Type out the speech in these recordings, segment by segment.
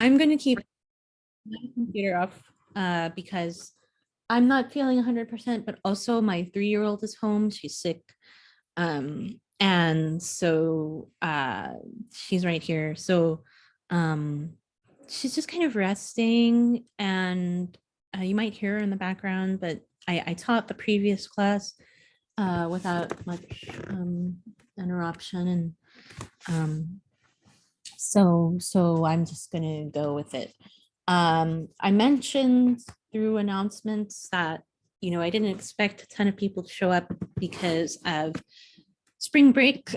I'm going to keep my computer off because I'm not feeling 100%, but also my 3-year-old is home. She's sick. And so she's right here. So um, she's just kind of resting, and you might hear her in the background, but I taught the previous class without much interruption. And so I'm just gonna go with it. I mentioned through announcements that, I didn't expect a ton of people to show up because of spring break,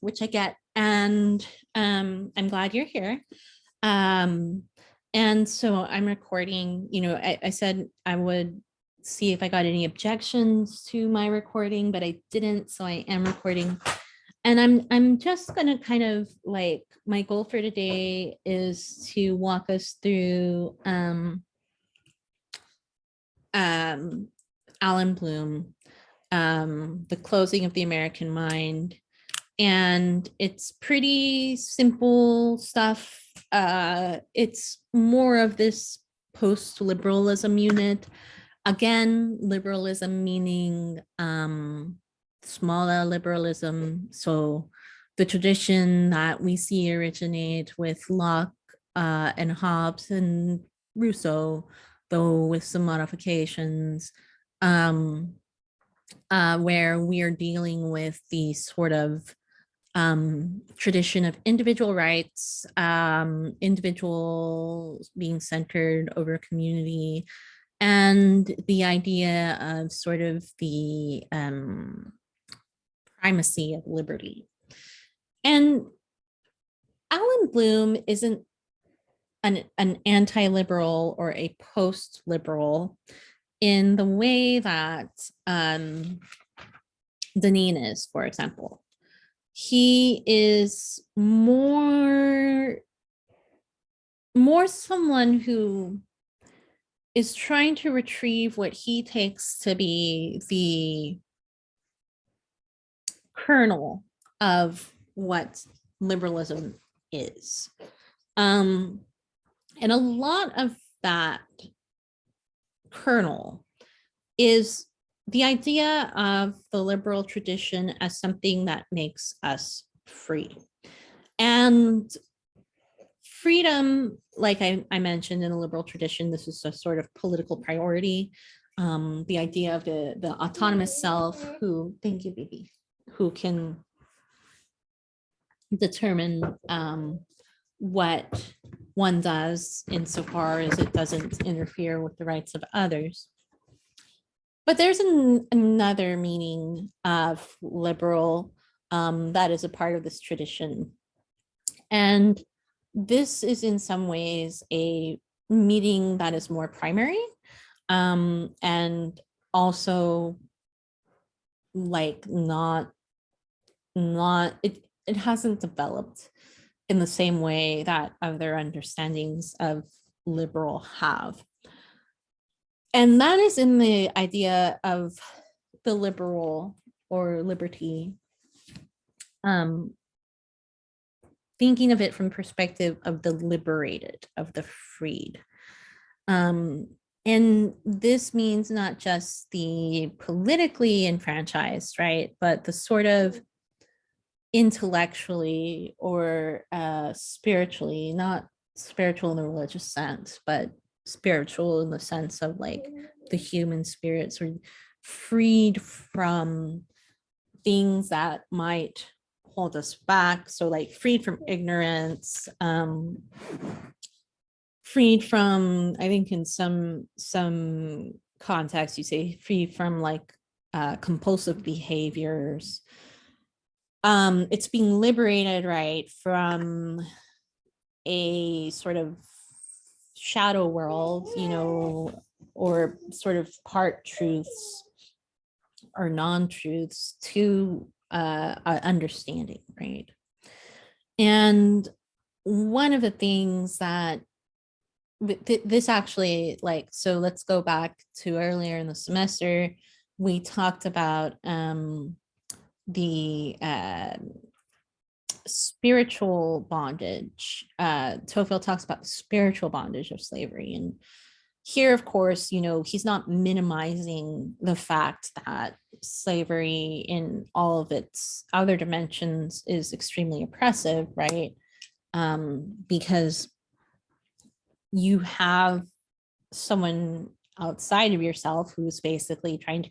which I get, and I'm glad you're here. And so I'm recording. I said I would see if I got any objections to my recording, but I didn't, so I am recording. And I'm just gonna kind of like, my goal for today is to walk us through Alan Bloom, The Closing of the American Mind. And it's pretty simple stuff. It's more of this post-liberalism unit. Again, liberalism meaning smaller liberalism. So the tradition that we see originate with Locke and Hobbes and Rousseau, though with some modifications, where we are dealing with the sort of tradition of individual rights, individuals being centered over community, and the idea of sort of the primacy of liberty. And Alan Bloom isn't an anti-liberal or a post-liberal in the way that Deneen is, for example. He is more someone who is trying to retrieve what he takes to be the kernel of what liberalism is. And a lot of that kernel is the idea of the liberal tradition as something that makes us free. And freedom, like I mentioned, in the liberal tradition, this is a sort of political priority. The idea of the autonomous self who, thank you, baby, who can determine what one does insofar as it doesn't interfere with the rights of others. But there's another meaning of liberal that is a part of this tradition. And this is in some ways a meaning that is more primary, and also like not it hasn't developed in the same way that other understandings of liberal have. And that is in the idea of the liberal or liberty, thinking of it from the perspective of the liberated, of the freed. And this means not just the politically enfranchised, right, but the sort of intellectually or spiritually, not spiritual in the religious sense, but spiritual in the sense of like the human spirits, or freed from things that might hold us back. So like freed from ignorance, freed from, I think in some contexts you say free from like compulsive behaviors. It's being liberated, right, from a sort of shadow world, or sort of part truths or non-truths to understanding, right? And one of the things that this actually, like, so let's go back to earlier in the semester, we talked about the spiritual bondage. Tocqueville talks about the spiritual bondage of slavery. And here, of course, he's not minimizing the fact that slavery in all of its other dimensions is extremely oppressive, right? Because you have someone outside of yourself who's basically trying to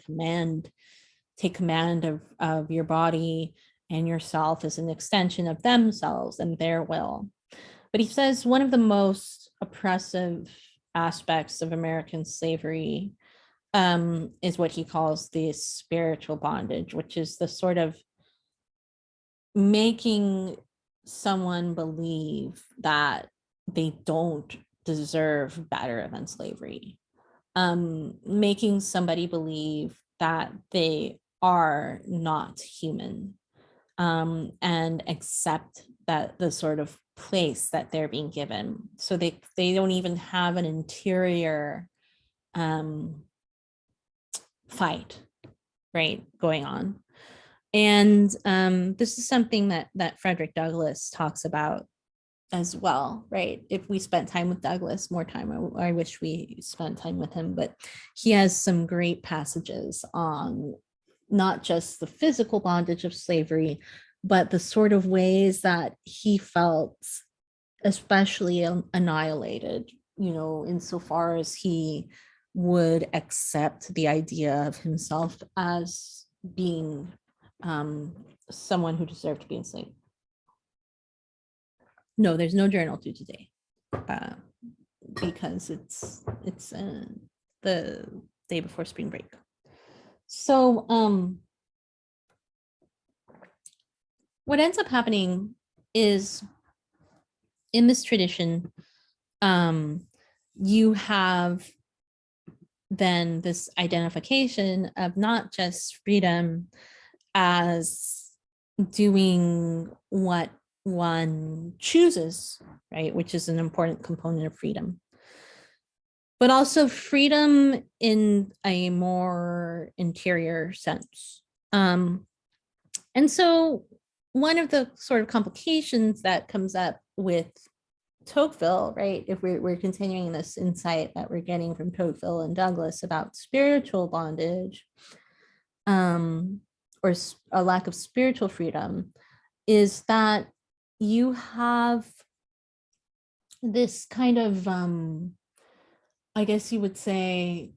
take command of your body and yourself as an extension of themselves and their will. But he says one of the most oppressive aspects of American slavery is what he calls the spiritual bondage, which is the sort of making someone believe that they don't deserve better than slavery, making somebody believe that they are not human, and accept that the sort of place that they're being given. So they don't even have an interior fight, right, going on. And this is something that Frederick Douglass talks about as well, right? If we spent time with Douglass, more time, I wish we spent time with him, but he has some great passages on not just the physical bondage of slavery, but the sort of ways that he felt especially annihilated, insofar as he would accept the idea of himself as being someone who deserved to be enslaved. No, there's no journal due today, because it's the day before spring break. So what ends up happening is, in this tradition, you have then this identification of not just freedom as doing what one chooses, right, which is an important component of freedom, but also freedom in a more interior sense. And so one of the sort of complications that comes up with Tocqueville, right, if we're continuing this insight that we're getting from Tocqueville and Douglass about spiritual bondage, or a lack of spiritual freedom, is that you have this kind of, I guess you would say,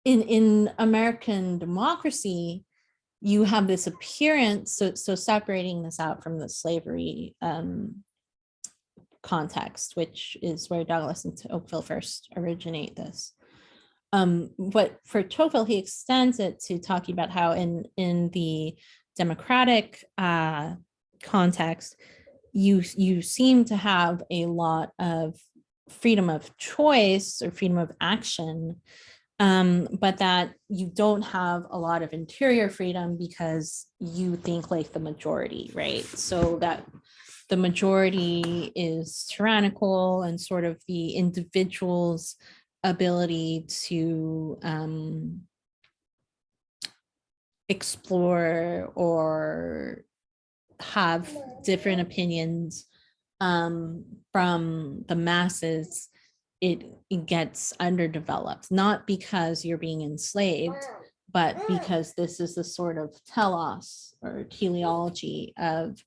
in American democracy, you have this appearance, so separating this out from the slavery context, which is where Douglass and Tocqueville first originate this. But for Tocqueville, he extends it to talking about how in the democratic context, you seem to have a lot of freedom of choice or freedom of action, but that you don't have a lot of interior freedom because you think like the majority, right? So that the majority is tyrannical, and sort of the individual's ability to explore or have different opinions from the masses, it gets underdeveloped, not because you're being enslaved, but because this is the sort of telos or teleology of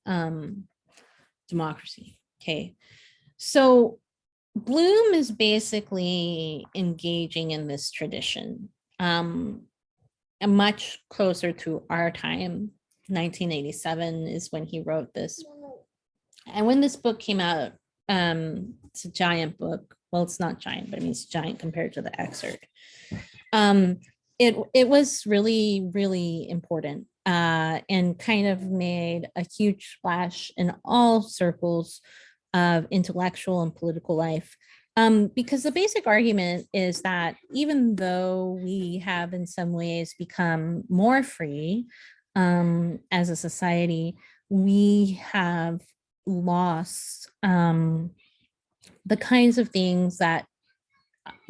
democracy. Okay, so Bloom is basically engaging in this tradition, and much closer to our time. 1987 is when he wrote this. And when this book came out, it's a giant book. Well, it's not giant, but I mean, it's giant compared to the excerpt. It was really, really important, and kind of made a huge splash in all circles of intellectual and political life. Because the basic argument is that even though we have in some ways become more free as a society, we have lost the kinds of things that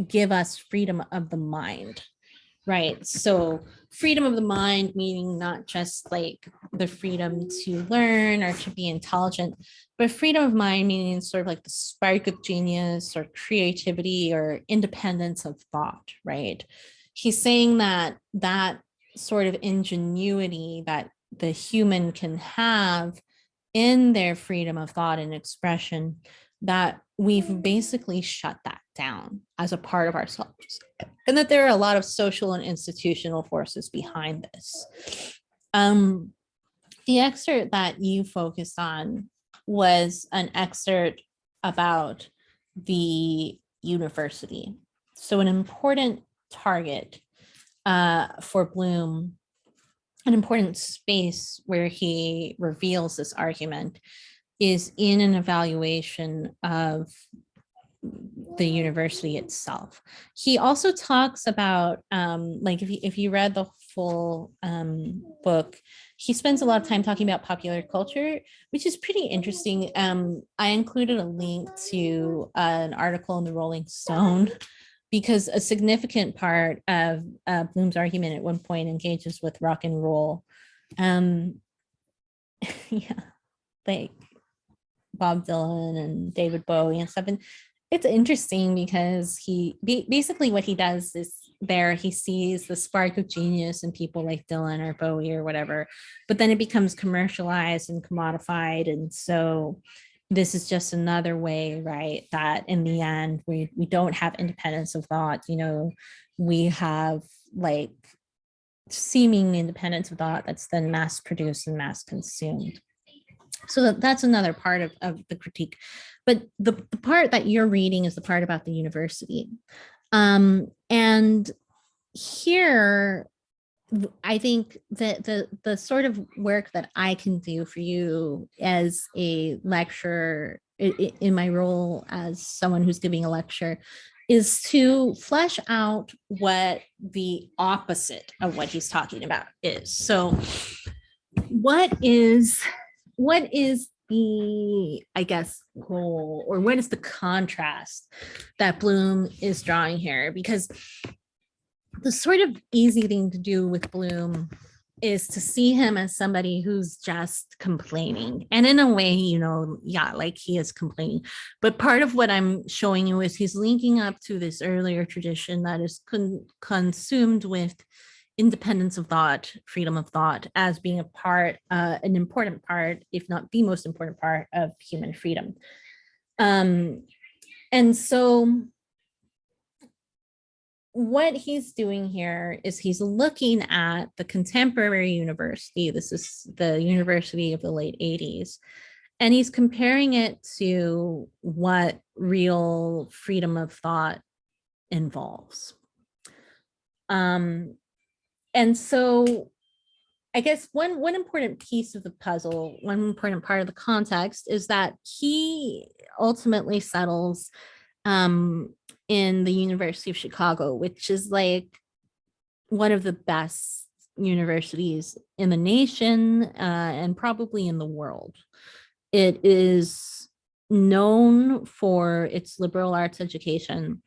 give us freedom of the mind. right? So freedom of the mind, meaning not just like the freedom to learn or to be intelligent, but freedom of mind, meaning sort of like the spark of genius or creativity or independence of thought, right? He's saying that that sort of ingenuity that the human can have in their freedom of thought and expression, that we've basically shut that down as a part of ourselves, and that there are a lot of social and institutional forces behind this. Um, the excerpt that you focused on was an excerpt about the university. So, an important target for Bloom, an important space where he reveals this argument, is in an evaluation of the university itself. He also talks about, like if you read the full book, he spends a lot of time talking about popular culture, which is pretty interesting. I included a link to an article in the Rolling Stone because a significant part of Bloom's argument at one point engages with rock and roll. Yeah, like Bob Dylan and David Bowie and stuff. And it's interesting because basically what he does is there he sees the spark of genius in people like Dylan or Bowie or whatever, but then it becomes commercialized and commodified. And so this is just another way, right, that in the end we don't have independence of thought. You know, we have like seeming independence of thought that's then mass produced and mass consumed. So that's another part of the critique. But the part that you're reading is the part about the university. And here, I think that the sort of work that I can do for you as a lecturer in my role as someone who's giving a lecture is to flesh out what the opposite of what he's talking about is. So what is the, I guess, goal, or what is the contrast that Bloom is drawing here? Because the sort of easy thing to do with Bloom is to see him as somebody who's just complaining. And in a way, you know, yeah, like he is complaining. But part of what I'm showing you is he's linking up to this earlier tradition that is consumed with independence of thought, freedom of thought, as being a part, an important part, if not the most important part of human freedom. And so what he's doing here is he's looking at the contemporary university. This is the university of the late 80s. And he's comparing it to what real freedom of thought involves. And so I guess one important piece of the puzzle, one important part of the context is that he ultimately settles in the University of Chicago, which is like one of the best universities in the nation and probably in the world. It is known for its liberal arts education.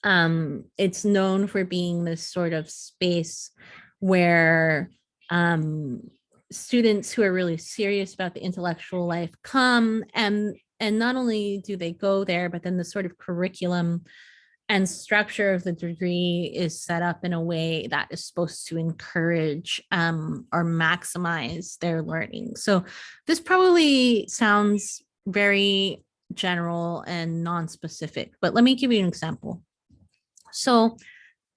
It's known for being this sort of space where students who are really serious about the intellectual life come, and not only do they go there, but then the sort of curriculum and structure of the degree is set up in a way that is supposed to encourage or maximize their learning. So this probably sounds very general and non-specific, but let me give you an example. So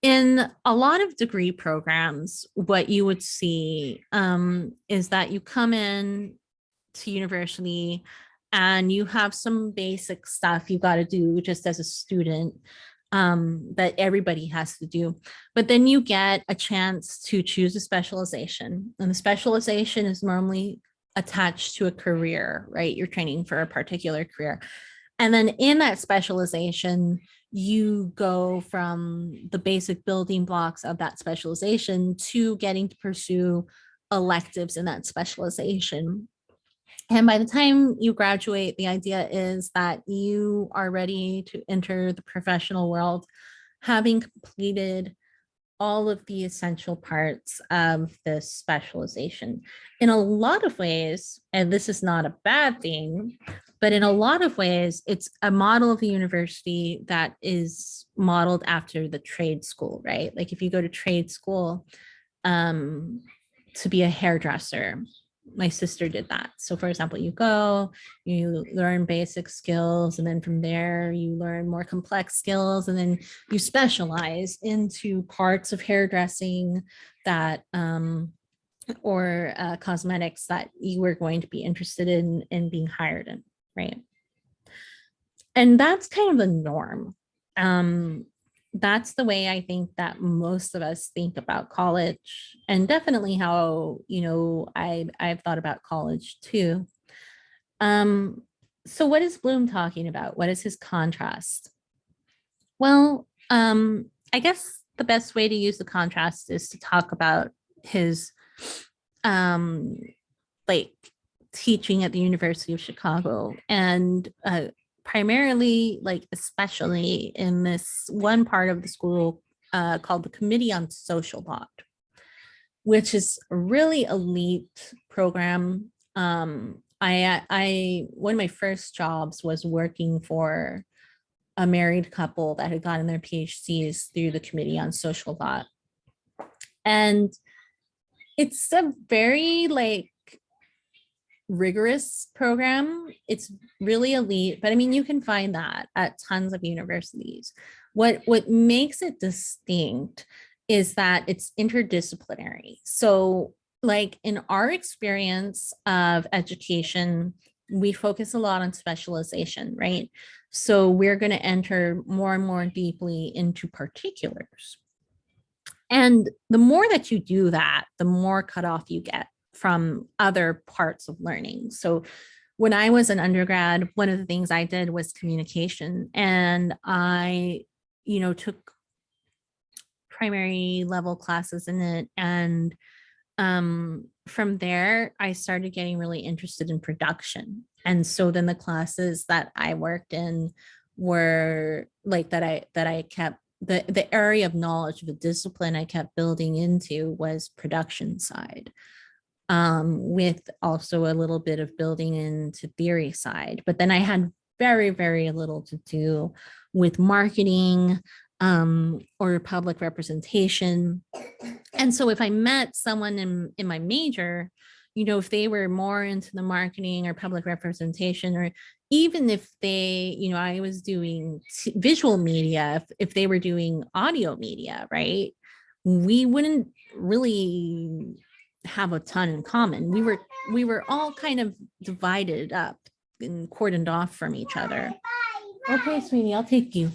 in a lot of degree programs, what you would see is that you come in to university and you have some basic stuff you got to do just as a student that everybody has to do. But then you get a chance to choose a specialization, and the specialization is normally attached to a career, right? You're training for a particular career. And then in that specialization, you go from the basic building blocks of that specialization to getting to pursue electives in that specialization. And by the time you graduate, the idea is that you are ready to enter the professional world, having completed all of the essential parts of this specialization. In a lot of ways, and this is not a bad thing, but in a lot of ways, it's a model of a university that is modeled after the trade school, right? Like if you go to trade school um, to be a hairdresser, my sister did that. So, for example, you go, you learn basic skills, and then from there, you learn more complex skills, and then you specialize into parts of hairdressing that or cosmetics that you were going to be interested in being hired in, right? And that's kind of the norm. Um, that's the way I think that most of us think about college, and definitely how, I've thought about college too. Um, so what is Bloom talking about? What is his contrast? Well, I guess the best way to use the contrast is to talk about his um like teaching at the University of Chicago, and primarily, like especially in this one part of the school called the Committee on Social Thought, which is a really elite program. I one of my first jobs was working for a married couple that had gotten their PhDs through the Committee on Social Thought, and it's a very like rigorous program. It's really elite, but I mean, you can find that at tons of universities. What makes it distinct is that it's interdisciplinary. So, like in our experience of education, we focus a lot on specialization, right? So we're going to enter more and more deeply into particulars. And the more that you do that, the more cut off you get from other parts of learning. So when I was an undergrad, one of the things I did was communication, and I, took primary level classes in it. And from there, I started getting really interested in production. And so then the classes that I worked in were like that I kept the area of knowledge, the discipline I kept building into was production side, with also a little bit of building into theory side. But then I had very, very little to do with marketing or public representation. And so if I met someone in my major, if they were more into the marketing or public representation, or even if they, I was doing visual media, if they were doing audio media, right? We wouldn't really have a ton in common. We were all kind of divided up and cordoned off from each other. Okay, sweetie, I'll take you.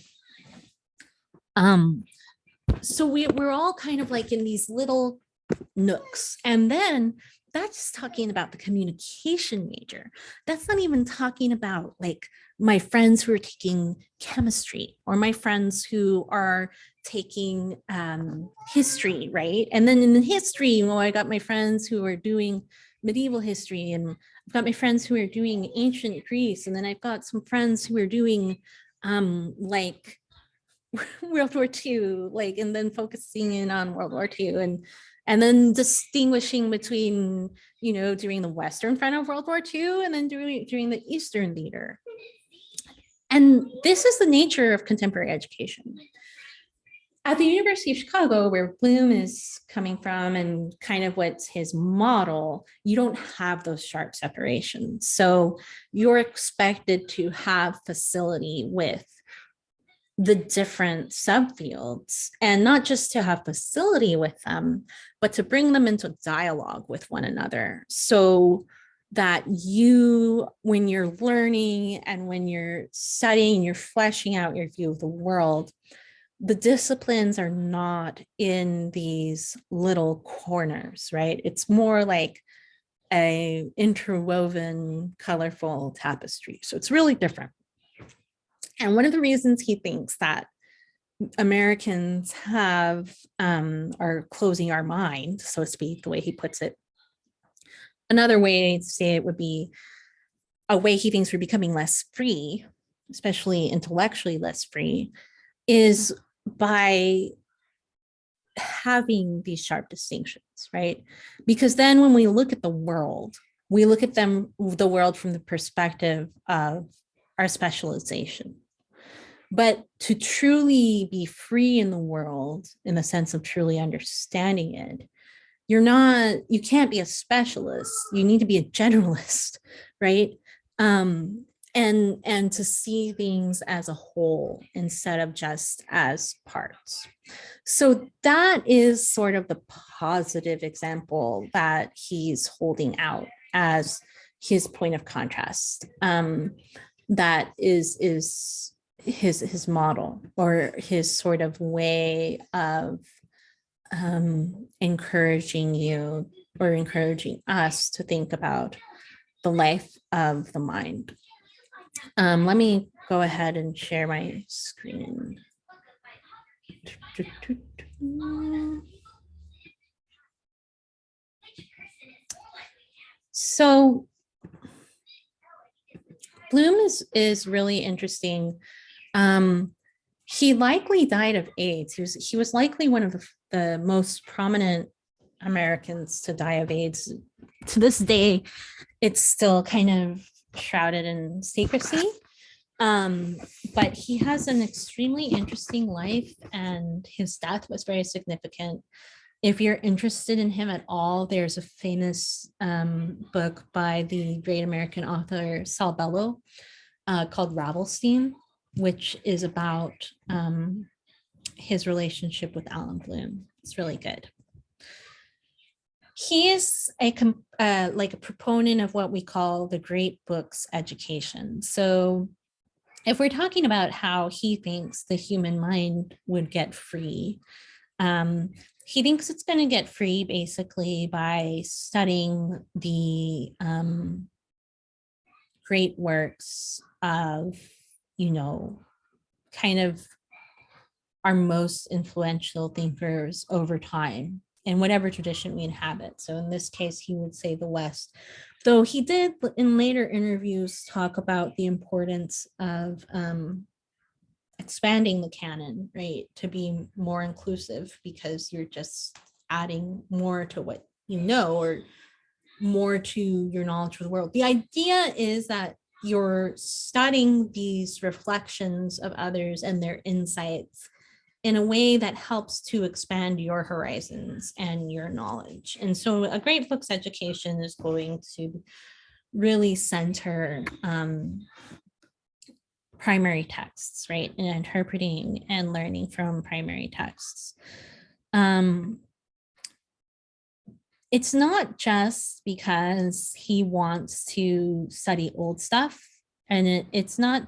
Um, so we're all kind of like in these little nooks. And then that's just talking about the communication major. That's not even talking about like my friends who are taking chemistry, or my friends who are taking history, right? And then in the history, I got my friends who are doing medieval history, and I've got my friends who are doing ancient Greece, and then I've got some friends who are doing like World War II, like, and then focusing in on World War II, and then distinguishing between, during the Western front of World War II and then during the Eastern theater. And this is the nature of contemporary education. At the University of Chicago, where Bloom is coming from and kind of what's his model, you don't have those sharp separations. So you're expected to have facility with the different subfields, and not just to have facility with them, but to bring them into dialogue with one another, so that when you're learning and when you're studying, you're fleshing out your view of the world, the disciplines are not in these little corners, right? It's more like a interwoven, colorful tapestry. So it's really different. And one of the reasons he thinks that Americans are closing our mind, so to speak, the way he puts it. Another way to say it would be a way he thinks we're becoming less free, especially intellectually less free, is by having these sharp distinctions, right? Because then when we look at the world, we look at the world from the perspective of our specialization. But to truly be free in the world, in the sense of truly understanding it, you can't be a specialist. You need to be a generalist, right? Um, and to see things as a whole instead of just as parts. So that is sort of the positive example that he's holding out as his point of contrast. That is his model, or his sort of way of encouraging you, or encouraging us to think about the life of the mind. Let me go ahead and share my screen. So Bloom is really interesting. He likely died of AIDS. He was likely one of the most prominent Americans to die of AIDS. To this day, it's still kind of shrouded in secrecy. But he has an extremely interesting life, and his death was very significant. If you're interested in him at all, there's a famous book by the great American author Saul Bellow called Ravelstein, which is about his relationship with Alan Bloom. It's really good. He is like a proponent of what we call the great books education. So if we're talking about how he thinks the human mind would get free, he thinks it's going to get free basically by studying the great works of, kind of our most influential thinkers over time in whatever tradition we inhabit. So in this case, he would say the West, though he did in later interviews talk about the importance of expanding the canon, right, to be more inclusive, because you're just adding more to what you know, or more to your knowledge of the world. The idea is that you're studying these reflections of others and their insights in a way that helps to expand your horizons and your knowledge. And so a great books education is going to really center primary texts, right? And interpreting and learning from primary texts. It's not just because he wants to study old stuff, and it's not,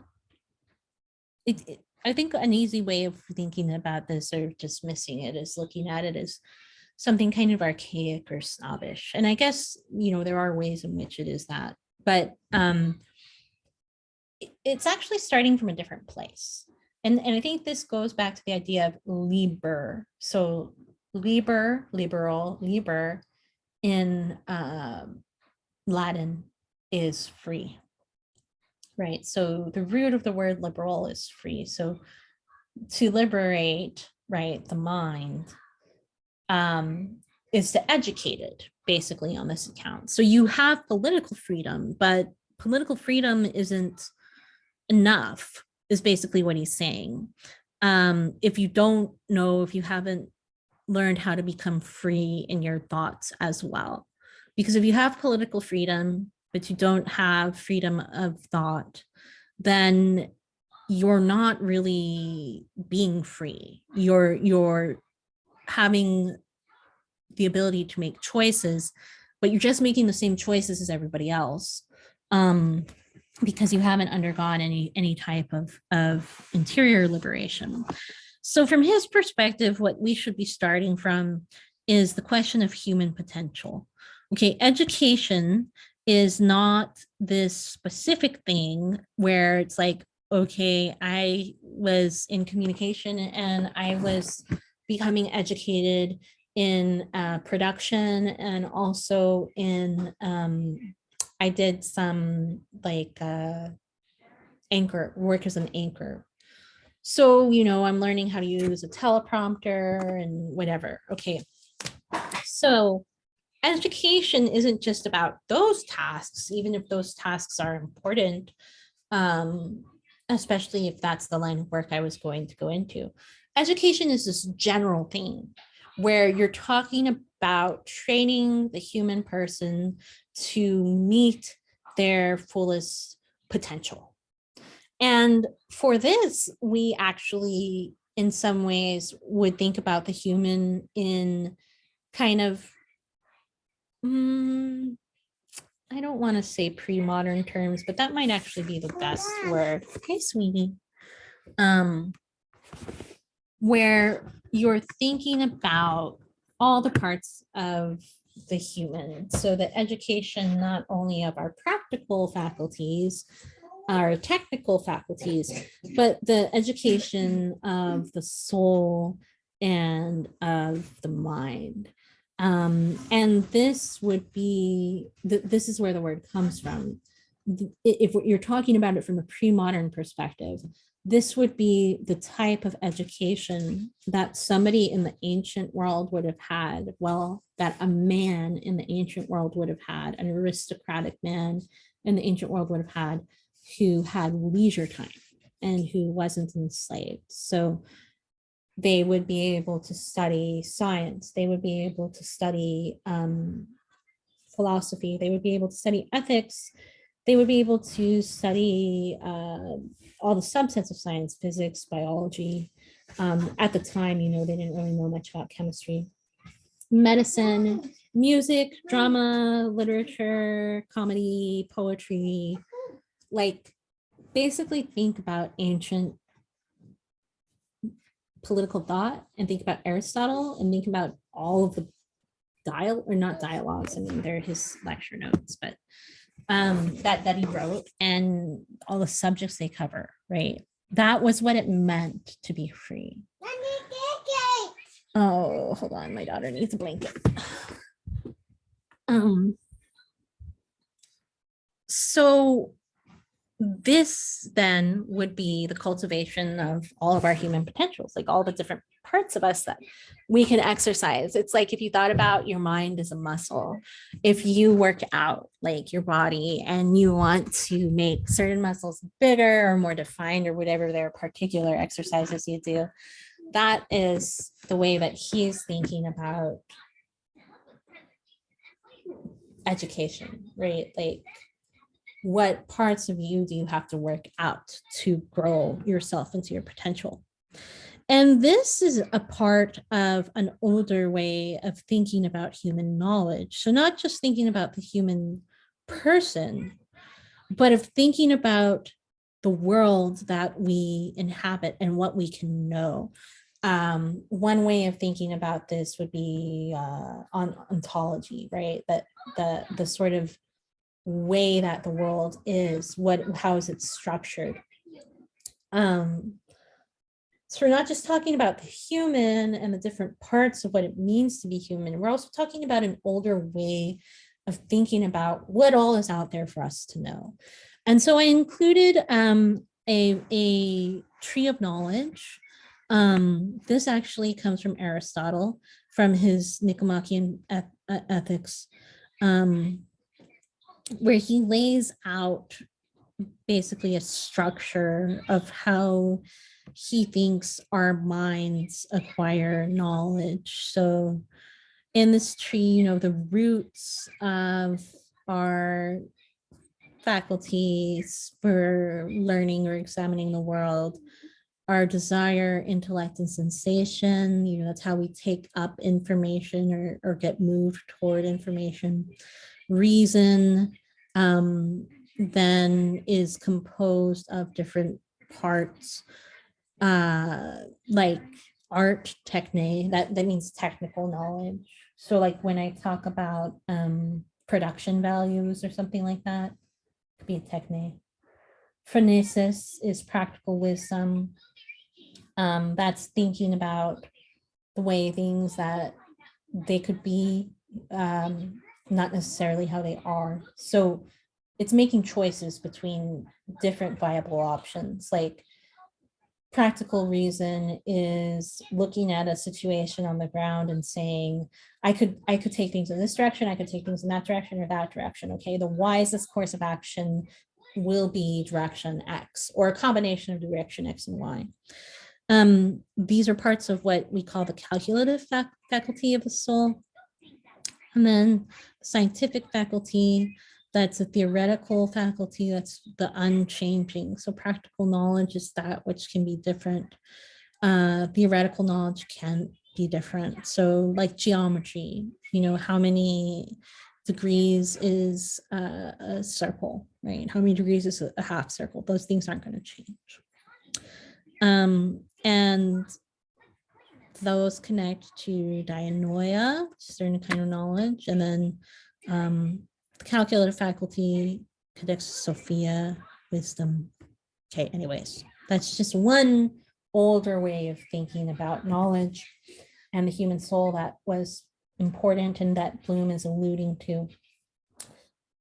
I think an easy way of thinking about this, or dismissing it, is looking at it as something kind of archaic or snobbish. And I guess, there are ways in which it is that, but it's actually starting from a different place. And I think this goes back to the idea of liber. So liber, liberal, liber in Latin is free, right? So the root of the word liberal is free. So to liberate, right, the mind is to educate it, basically, on this account. So you have political freedom, but political freedom isn't enough, is basically what he's saying. If you don't know, if you haven't learned how to become free in your thoughts as well. Because if you have political freedom, but you don't have freedom of thought, then you're not really being free. You're having the ability to make choices, but you're just making the same choices as everybody else. Because you haven't undergone any type of interior liberation. So from his perspective, what we should be starting from is the question of human potential. Okay, education is not this specific thing where it's like, okay, I was in communication and I was becoming educated in production, and also in I did some like anchor work as an anchor. So, I'm learning how to use a teleprompter and whatever. Okay. So education isn't just about those tasks, even if those tasks are important, um, especially if that's the line of work I was going to go into. Education is this general thing where you're talking about training the human person to meet their fullest potential. And for this, we actually, in some ways, would think about the human in kind of, I don't want to say pre-modern terms, but that might actually be the best word. Hey, sweetie. Um, where you're thinking about all the parts of the human. So the education, not only of our practical faculties, our technical faculties, but the education of the soul and of the mind. And this would be, this is where the word comes from. If you're talking about it from a pre-modern perspective, this would be the type of education that somebody in the ancient world would have had. Well, that a man in the ancient world would have had, an aristocratic man in the ancient world would have had, who had leisure time and who wasn't enslaved. So they would be able to study science, they would be able to study philosophy, they would be able to study ethics, they would be able to study all the subsets of science, physics, biology. At the time, they didn't really know much about chemistry, medicine, music, drama, literature, comedy, poetry. Like, basically think about ancient political thought and think about Aristotle and think about all of the not dialogues. I mean, they're his lecture notes, but that he wrote and all the subjects they cover, right? That was what it meant to be free. Oh, hold on, my daughter needs a blanket. So this then would be the cultivation of all of our human potentials, like all the different parts of us that we can exercise. It's like if you thought about your mind as a muscle, if you work out like your body and you want to make certain muscles bigger or more defined or whatever their particular exercises you do, that is the way that he's thinking about education, right? Like, what parts of you do you have to work out to grow yourself into your potential? And this is a part of an older way of thinking about human knowledge. So not just thinking about the human person, but of thinking about the world that we inhabit and what we can know. One way of thinking about this would be on ontology, right? That the sort of way that the world is, how is it structured? So we're not just talking about the human and the different parts of what it means to be human. We're also talking about an older way of thinking about what all is out there for us to know. And so I included a tree of knowledge. This actually comes from Aristotle, from his Nicomachean Ethics, where he lays out basically a structure of how he thinks our minds acquire knowledge. So in this tree, the roots of our faculties for learning or examining the world, our desire, intellect, and sensation, that's how we take up information or get moved toward information. Reason then is composed of different parts, like art, techne, that means technical knowledge. So like when I talk about production values or something like that, it could be a techne. Phronesis is practical wisdom. That's thinking about the way things that they could be, not necessarily how they are. So it's making choices between different viable options. Like practical reason is looking at a situation on the ground and saying, I could take things in this direction, I could take things in that direction or that direction. Okay, the wisest course of action will be direction X, or a combination of direction X and Y. These are parts of what we call the calculative faculty of the soul. And then scientific faculty, that's a theoretical faculty, that's the unchanging. So practical knowledge is that which can be different. Theoretical knowledge can be different. So like geometry, you know, how many degrees is a circle, right? How many degrees is a half circle? Those things aren't going to change. And those connect to dianoia, certain kind of knowledge, and then the calculative faculty connects to Sophia, wisdom. Okay, anyways, that's just one older way of thinking about knowledge and the human soul that was important and that Bloom is alluding to.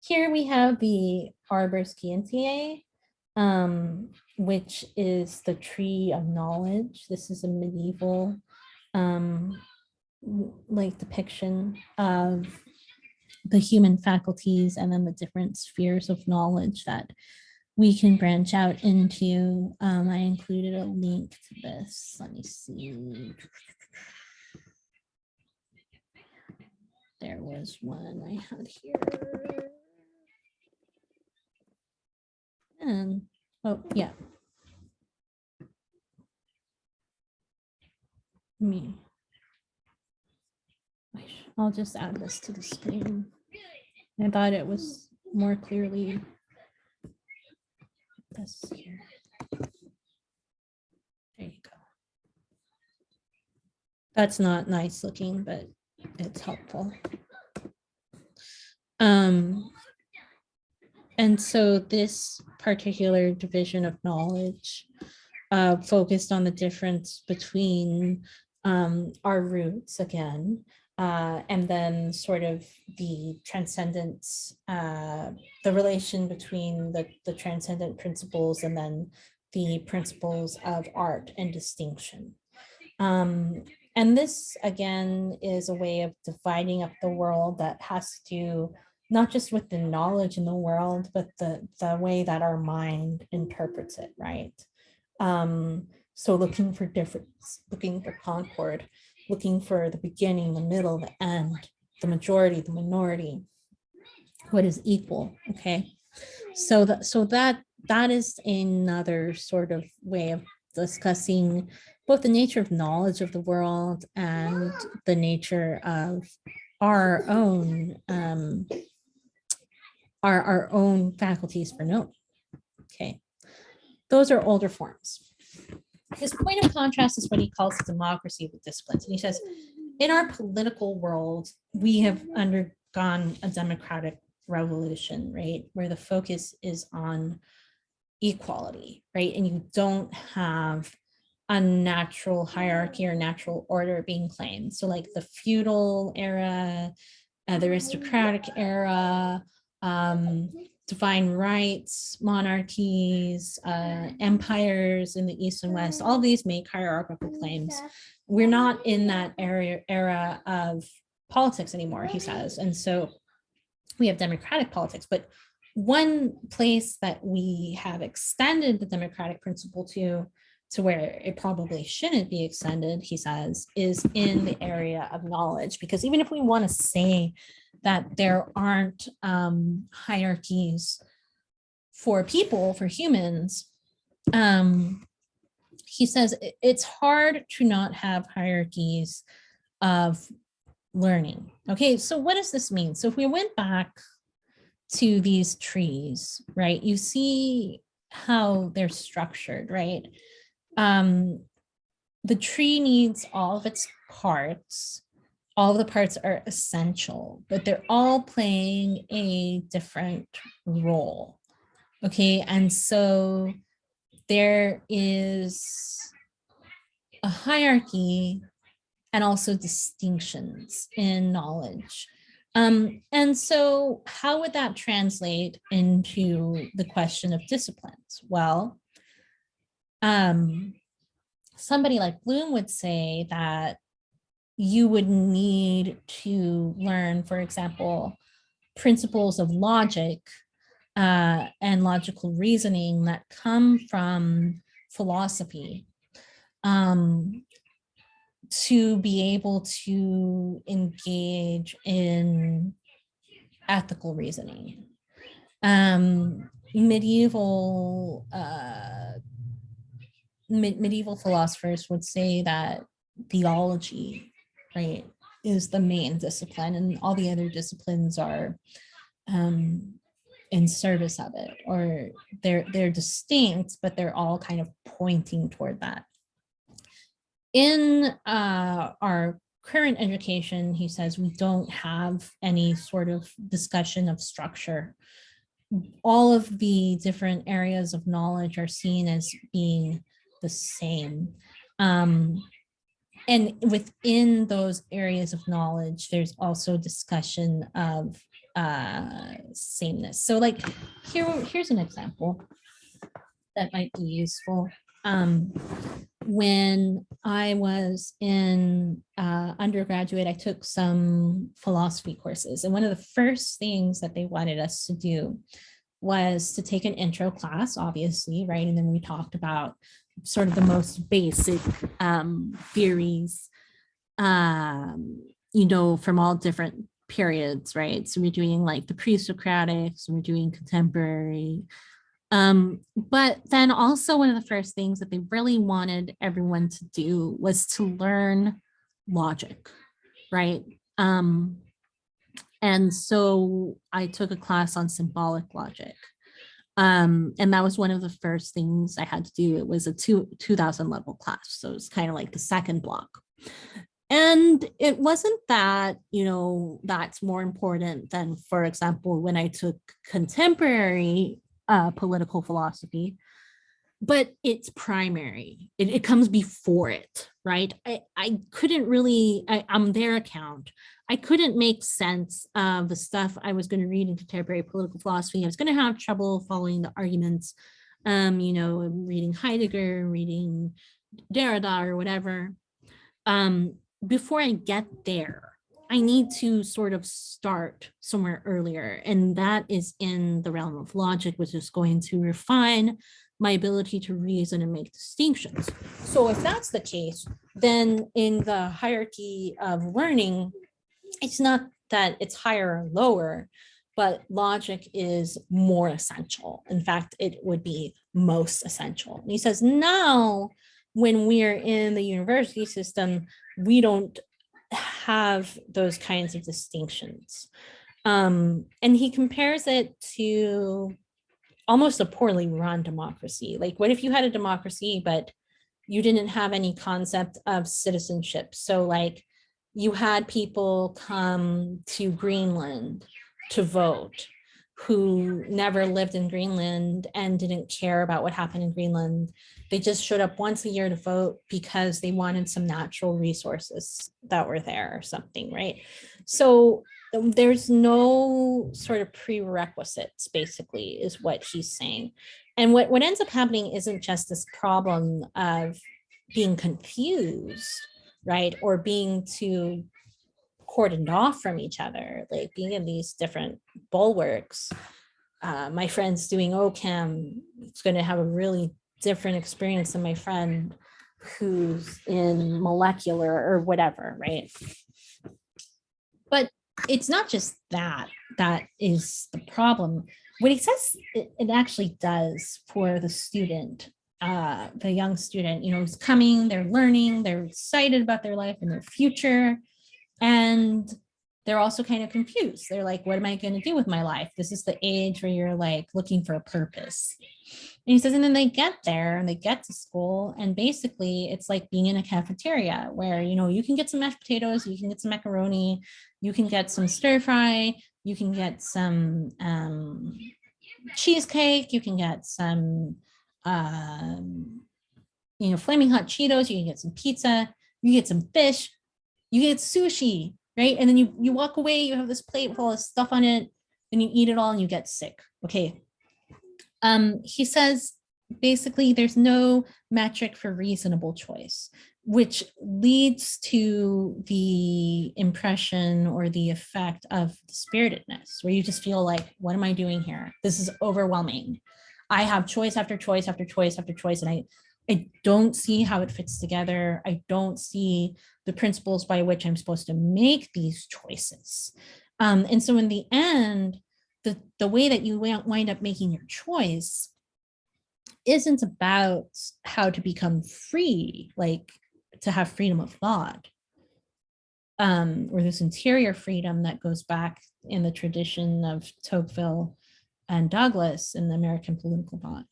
Here we have the Arbor Scientiae, which is the tree of knowledge. This is a medieval like depiction of the human faculties and then the different spheres of knowledge that we can branch out into. I included a link to this. Let me see. There was one I had here. And oh yeah. I'll just add this to the screen. I thought it was more clearly this here. There you go. That's not nice looking, but it's helpful. And so this particular division of knowledge focused on the difference between our roots again, and then sort of the transcendence, the relation between the transcendent principles and then the principles of art and distinction. And this, again, is a way of dividing up the world that has to do not just with the knowledge in the world, but the way that our mind interprets it, right? So looking for difference, looking for concord, looking for the beginning, the middle, the end, the majority, the minority, what is equal, okay? So that is another sort of way of discussing both the nature of knowledge of the world and the nature of our own our own faculties for knowing. Okay, those are older forms. His point of contrast is what he calls democracy of the disciplines. And he says, in our political world, we have undergone a democratic revolution, right? Where the focus is on equality, right? And you don't have a natural hierarchy or natural order being claimed. So like the feudal era, the aristocratic era, divine rights, monarchies, empires in the East and West, all these make hierarchical claims. We're not in that era of politics anymore, he says. And so we have democratic politics, but one place that we have extended the democratic principle to where it probably shouldn't be extended, he says, is in the area of knowledge. Because even if we want to say that there aren't hierarchies for people, for humans, he says it's hard to not have hierarchies of learning. Okay, so what does this mean? So if we went back to these trees, right, you see how they're structured, right? The tree needs all of its parts. All of the parts are essential, but they're all playing a different role. Okay, and so there is a hierarchy and also distinctions in knowledge. And so how would that translate into the question of disciplines? Well, somebody like Bloom would say that you would need to learn, for example, principles of logic and logical reasoning that come from philosophy um, to be able to engage in ethical reasoning. Medieval medieval philosophers would say that theology, right, is the main discipline, and all the other disciplines are in service of it, or they're distinct, but they're all kind of pointing toward that. In our current education, he says we don't have any sort of discussion of structure. All of the different areas of knowledge are seen as being the same. And within those areas of knowledge, there's also discussion of sameness. So like here's an example that might be useful. When I was in undergraduate, I took some philosophy courses. And one of the first things that they wanted us to do was to take an intro class, obviously, right? And then we talked about sort of the most basic theories, from all different periods, right? So we're doing like the pre-Socratic, so we're doing contemporary. But then also one of the first things that they really wanted everyone to do was to learn logic, right? And so I took a class on symbolic logic. And that was one of the first things I had to do. It was a 2000 level class. So it's kind of like the second block. And it wasn't that, that's more important than, for example, when I took contemporary political philosophy, but it's primary. It comes before it, right? I couldn't really, on their account, I couldn't make sense of the stuff I was going to read in contemporary political philosophy. I was going to have trouble following the arguments, reading Heidegger, reading Derrida or whatever. Before I get there, I need to sort of start somewhere earlier. And that is in the realm of logic, which is going to refine my ability to reason and make distinctions. So if that's the case, then in the hierarchy of learning, it's not that it's higher or lower, but logic is more essential. In fact, it would be most essential. And he says, now when we're in the university system, we don't have those kinds of distinctions. And he compares it to almost a poorly run democracy. Like, what if you had a democracy, but you didn't have any concept of citizenship? So like you had people come to Greenland to vote who never lived in Greenland and didn't care about what happened in Greenland. They just showed up once a year to vote because they wanted some natural resources that were there or something, right? So there's no sort of prerequisites, basically, is what he's saying. And what ends up happening isn't just this problem of being confused, right? Or being too cordoned off from each other, like being in these different bulwarks. My friend's doing OChem, it's going to have a really different experience than my friend who's in molecular or whatever, right? But it's not just that is the problem. What he says it actually does for the student, the young student, who's coming, they're learning, they're excited about their life and their future. And they're also kind of confused. They're like, what am I going to do with my life? This is the age where you're like looking for a purpose. And he says, and then they get there and they get to school. And basically it's like being in a cafeteria where, you can get some mashed potatoes, you can get some macaroni, you can get some stir fry, you can get some cheesecake, you can get some, flaming hot Cheetos, you can get some pizza, you get some fish, you get sushi, right? And then you walk away, you have this plate with all this stuff on it, then you eat it all and you get sick. Okay. He says basically there's no metric for reasonable choice, which leads to the impression or the effect of spiritedness, where you just feel like, what am I doing here? This is overwhelming. I have choice after choice after choice after choice, and I don't see how it fits together. I don't see the principles by which I'm supposed to make these choices. And so in the end, the way that you wind up making your choice isn't about how to become free, like to have freedom of thought, or this interior freedom that goes back in the tradition of Tocqueville and Douglas in the American political thought.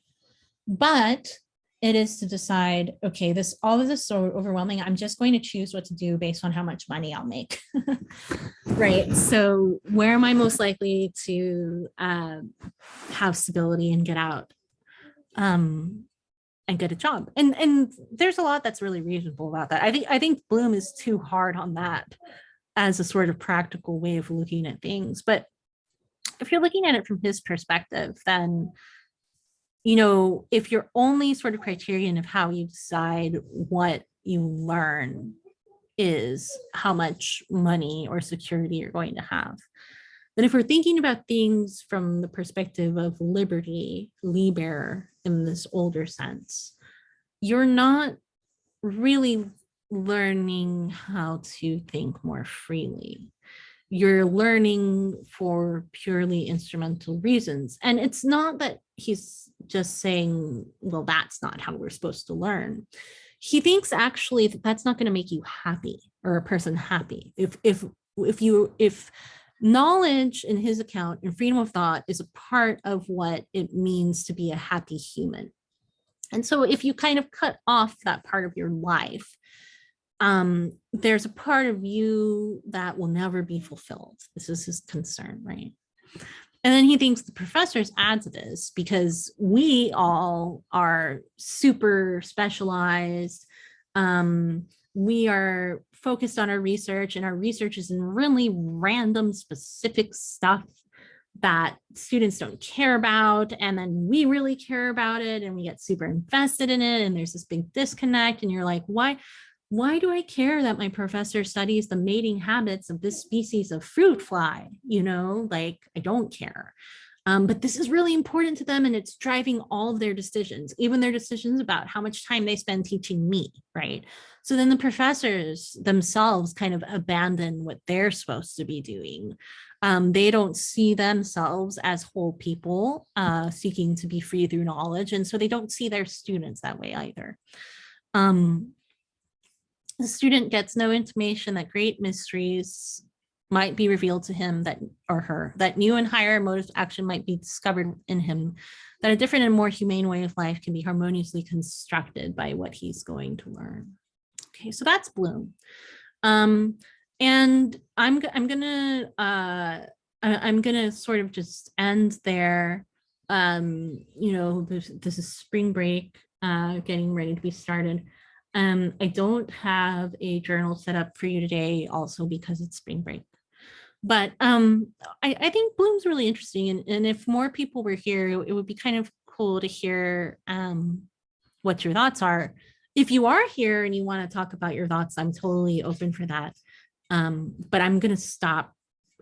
But it is to decide, okay, all of this is so overwhelming. I'm just going to choose what to do based on how much money I'll make. Right. So where am I most likely to have stability and get out? And get a job. And there's a lot that's really reasonable about that. I think Bloom is too hard on that as a sort of practical way of looking at things. But if you're looking at it from his perspective, then, you know, if your only sort of criterion of how you decide what you learn is how much money or security you're going to have, then if we're thinking about things from the perspective of liberty, liber in this older sense, you're not really learning how to think more freely. You're learning for purely instrumental reasons. And it's not that he's just saying, well, that's not how we're supposed to learn. He thinks actually that that's not going to make you happy or a person happy. If knowledge in his account and freedom of thought is a part of what it means to be a happy human. And so if you kind of cut off that part of your life, there's a part of you that will never be fulfilled. This is his concern, right? And then he thinks the professors add to this because we all are super specialized. We are focused on our research, and our research is in really random, specific stuff that students don't care about. And then we really care about it and we get super invested in it. And there's this big disconnect. And you're like, why do I care that my professor studies the mating habits of this species of fruit fly? You know, like, I don't care. But this is really important to them, and it's driving all of their decisions, even their decisions about how much time they spend teaching me, right? So then the professors themselves kind of abandon what they're supposed to be doing. They don't see themselves as whole people seeking to be free through knowledge, and so they don't see their students that way either. The student gets no intimation that great mysteries might be revealed to him that or her, that new and higher motives of action might be discovered in him, that a different and more humane way of life can be harmoniously constructed by what he's going to learn. Okay, so that's Bloom. And I'm gonna sort of just end there. You know, this is spring break, getting ready to be started. I don't have a journal set up for you today, also because it's spring break. But I think Bloom's really interesting, and if more people were here, it would be kind of cool to hear what your thoughts are. If you are here and you want to talk about your thoughts, I'm totally open for that. But I'm going to stop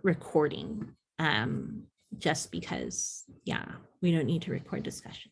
recording just because, yeah, we don't need to record discussion.